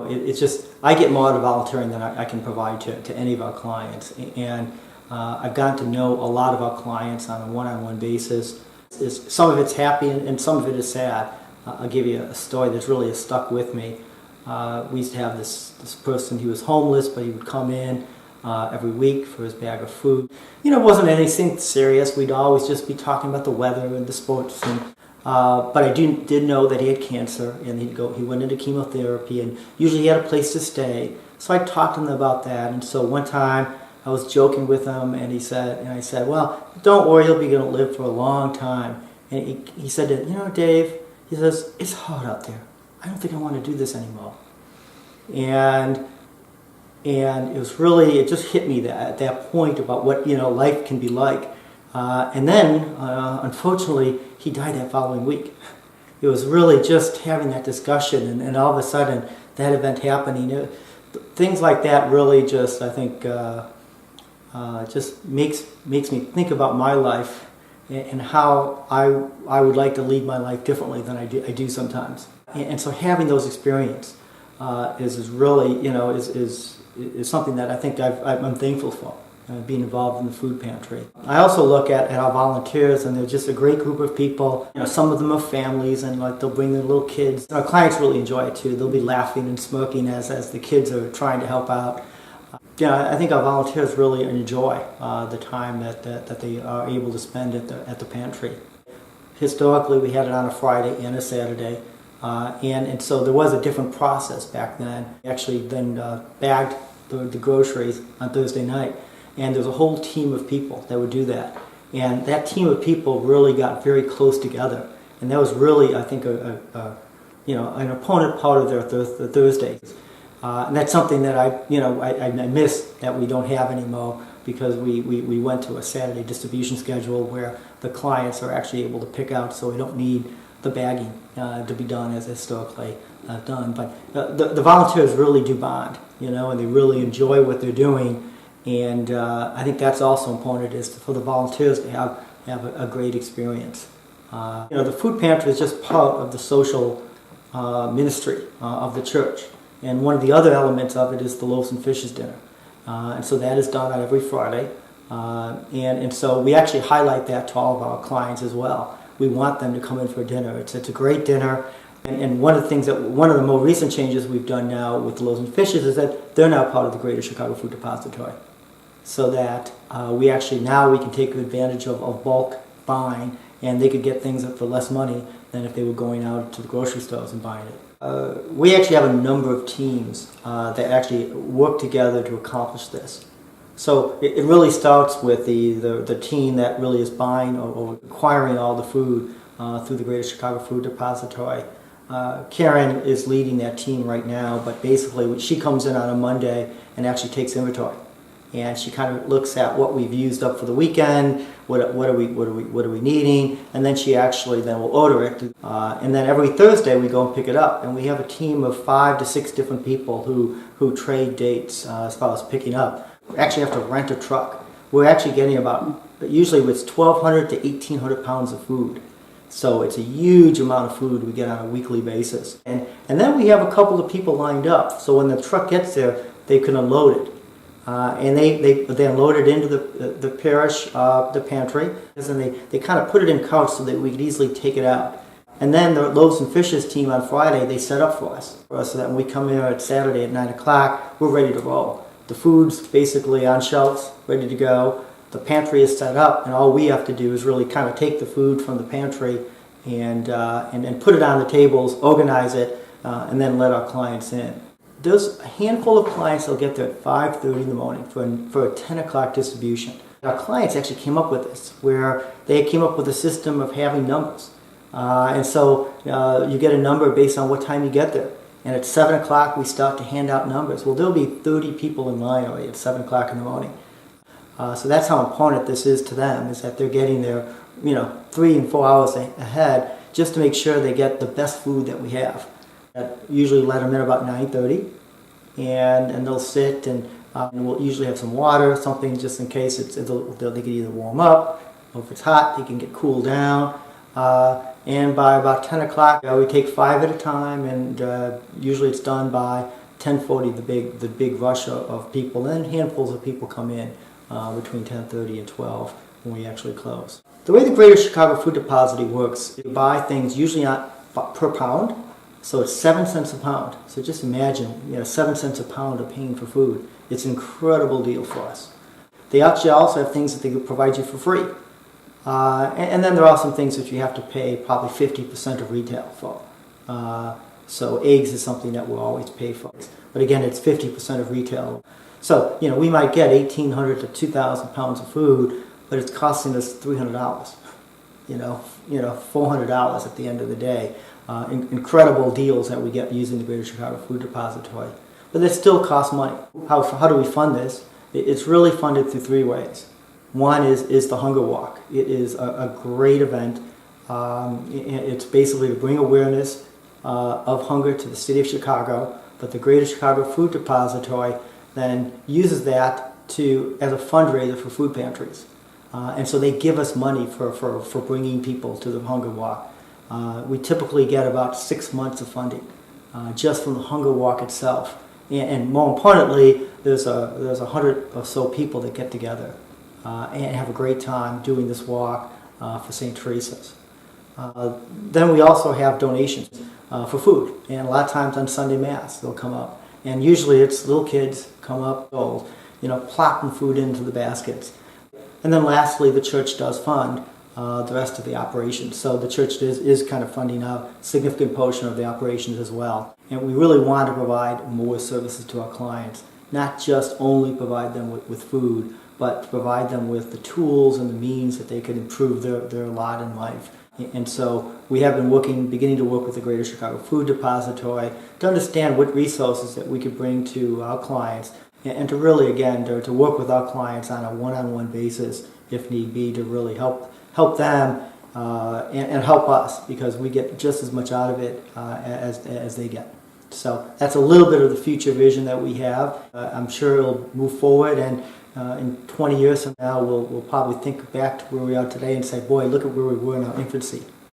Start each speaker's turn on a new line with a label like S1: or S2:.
S1: It's just, I get more out of volunteering than I can provide to any of our clients. And I've gotten to know a lot of our clients on a one-on-one basis. Some of it's happy and some of it is sad. I'll give you a story that's really stuck with me. We used to have this person. He was homeless, but he would come in every week for his bag of food. You know, it wasn't anything serious. We'd always just be talking about the weather and the sports. But I did know that he had cancer, and he went into chemotherapy, and usually he had a place to stay. So I talked to him about that. And so one time I was joking with him, and I said, well, don't worry, you'll be going to live for a long time. And he said, you know, Dave, he says, it's hot out there. I don't think I want to do this anymore. And it just hit me at that point about what, you know, life can be like. And then, unfortunately, he died that following week. It was really just having that discussion, and all of a sudden, that event happening. Things like that really just, I think, just makes me think about my life and how I would like to lead my life differently than I do sometimes. And so having those experiences is really, you know, is something that I think I'm thankful for. Being involved in the food pantry. I also look at our volunteers, and they're just a great group of people. You know, some of them are families, and like they'll bring their little kids. Our clients really enjoy it too. They'll be laughing and smirking as the kids are trying to help out. I think our volunteers really enjoy the time that they are able to spend at the pantry. Historically, we had it on a Friday and a Saturday, and so there was a different process back then. We actually then bagged the groceries on Thursday night. And there's a whole team of people that would do that. And that team of people really got very close together. And that was really, I think, an opponent part of their Thursdays. And that's something that I miss that we don't have anymore, because we went to a Saturday distribution schedule where the clients are actually able to pick out, so we don't need the bagging to be done as historically done. But the volunteers really do bond, you know, and they really enjoy what they're doing. And I think that's also important, is for the volunteers to have a great experience. The food pantry is just part of the social ministry of the church. And one of the other elements of it is the loaves and fishes dinner. And so that is done on every Friday. And so we actually highlight that to all of our clients as well. We want them to come in for dinner. It's a great dinner. And one of the more recent changes we've done now with the loaves and fishes is that they're now part of the Greater Chicago Food Depository. So that we can take advantage of bulk buying, and they could get things for less money than if they were going out to the grocery stores and buying it. We actually have a number of teams that actually work together to accomplish this. So it really starts with the team that really is buying or acquiring all the food through the Greater Chicago Food Depository. Karen is leading that team right now, but basically she comes in on a Monday and actually takes inventory. And she kind of looks at what we've used up for the weekend, what are we needing, and then she actually will order it. And then every Thursday we go and pick it up, and we have a team of 5 to 6 different people who trade dates as far as picking up. We actually have to rent a truck. We're actually getting usually it's 1,200 to 1,800 pounds of food. So it's a huge amount of food we get on a weekly basis. And then we have a couple of people lined up, so when the truck gets there, they can unload it. And they unload it into the parish, the pantry, and they kind of put it in carts so that we could easily take it out. And then the loaves and fishes team on Friday, they set up for us so that when we come here at Saturday at 9 o'clock, we're ready to roll. The food's basically on shelves, ready to go. The pantry is set up, and all we have to do is really kind of take the food from the pantry and put it on the tables, organize it, and then let our clients in. There's a handful of clients that'll get there at 5:30 in the morning for a 10 o'clock distribution. Our clients actually came up with this, where they came up with a system of having numbers. And so you get a number based on what time you get there. And at 7 o'clock, we start to hand out numbers. Well, there'll be 30 people in line already at 7 o'clock in the morning. So that's how important this is to them, is that they're getting there, 3 and 4 hours ahead, just to make sure they get the best food that we have. Usually let them in about 9:30, and they'll sit, and we'll usually have some water, something just in case they can either warm up, or if it's hot, they can get cooled down. And by about 10 o'clock, we take 5 at a time, and usually it's done by 10:40, the big rush of people. Then handfuls of people come in between 10:30 and 12 when we actually close. The way the Greater Chicago Food Depository works, you buy things usually not per pound, so it's 7 cents a pound. So just imagine, 7 cents a pound of paying for food. It's an incredible deal for us. They actually also have things that they provide you for free. And then there are some things that you have to pay probably 50% of retail for. So eggs is something that we'll always pay for. But again, it's 50% of retail. So, we might get 1,800 to 2,000 pounds of food, but it's costing us $300. $400 at the end of the day. Incredible deals that we get using the Greater Chicago Food Depository. But they still cost money. How do we fund this? It's really funded through 3 ways. One is the Hunger Walk. It is a great event. It's basically to bring awareness of hunger to the city of Chicago, but the Greater Chicago Food Depository then uses that as a fundraiser for food pantries. And so they give us money for bringing people to the Hunger Walk. We typically get about 6 months of funding just from the Hunger Walk itself. And more importantly, there's 100 or so people that get together and have a great time doing this walk for St. Teresa's. Then we also have donations for food, and a lot of times on Sunday Mass they'll come up, and usually it's little kids come up, old, plopping food into the baskets. And then lastly, the church does fund the rest of the operations. So the church is kind of funding a significant portion of the operations as well. And we really want to provide more services to our clients, not just only provide them with food, but provide them with the tools and the means that they can improve their lot in life. And so we have been beginning to work with the Greater Chicago Food Depository to understand what resources that we could bring to our clients, and to really, again, to work with our clients on a one-on-one basis, if need be, to really help them and help us, because we get just as much out of it as they get. So that's a little bit of the future vision that we have. I'm sure it'll move forward, and in 20 years from now, we'll probably think back to where we are today and say, boy, look at where we were in our infancy.